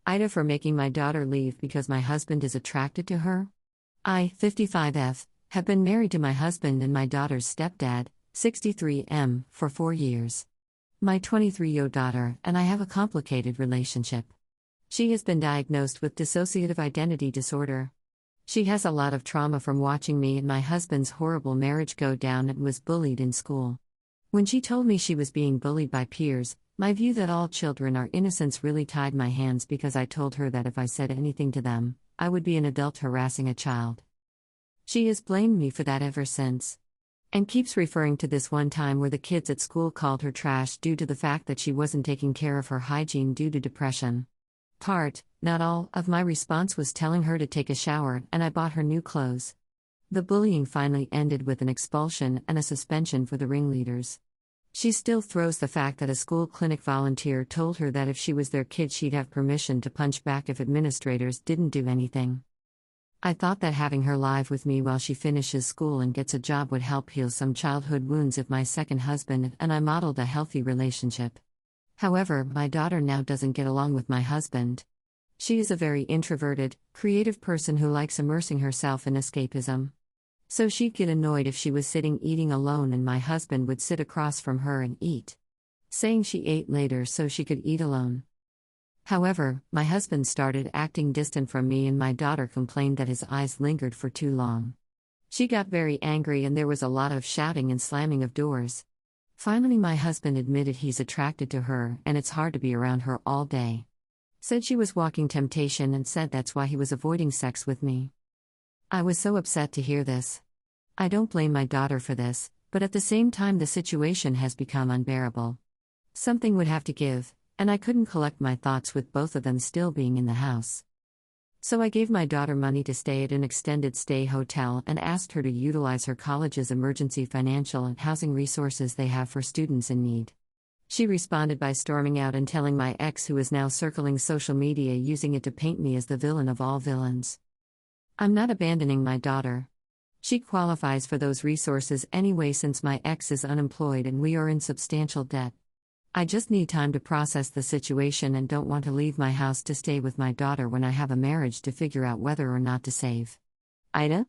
Ida for making my daughter leave because my husband is attracted to her. I, 55F, have been married to my husband and my daughter's stepdad, 63M, for 4 years. My 23-year daughter and I have a complicated relationship. She has been diagnosed with dissociative identity disorder. She has a lot of trauma from watching me and my husband's horrible marriage go down and was bullied in school. When she told me she was being bullied by peers, my view that all children are innocents really tied my hands because I told her that if I said anything to them, I would be an adult harassing a child. She has blamed me for that ever since. And keeps referring to this one time where the kids at school called her trash due to the fact that she wasn't taking care of her hygiene due to depression. Part, not all, of my response was telling her to take a shower, and I bought her new clothes. The bullying finally ended with an expulsion and a suspension for the ringleaders. She still throws the fact that a school clinic volunteer told her that if she was their kid she'd have permission to punch back if administrators didn't do anything. I thought that having her live with me while she finishes school and gets a job would help heal some childhood wounds of my second husband, and I modeled a healthy relationship. However, my daughter now doesn't get along with my husband. She is a very introverted, creative person who likes immersing herself in escapism. So she'd get annoyed if she was sitting eating alone and my husband would sit across from her and eat, saying she ate later so she could eat alone. However, my husband started acting distant from me and my daughter complained that his eyes lingered for too long. She got very angry and there was a lot of shouting and slamming of doors. Finally, my husband admitted he's attracted to her and it's hard to be around her all day. Said she was walking temptation and said that's why he was avoiding sex with me. I was so upset to hear this. I don't blame my daughter for this, but at the same time the situation has become unbearable. Something would have to give, and I couldn't collect my thoughts with both of them still being in the house. So I gave my daughter money to stay at an extended stay hotel and asked her to utilize her college's emergency financial and housing resources they have for students in need. She responded by storming out and telling my ex, who is now circling social media using it to paint me as the villain of all villains. I'm not abandoning my daughter. She qualifies for those resources anyway since my ex is unemployed and we are in substantial debt. I just need time to process the situation and don't want to leave my house to stay with my daughter when I have a marriage to figure out whether or not to save. Ida?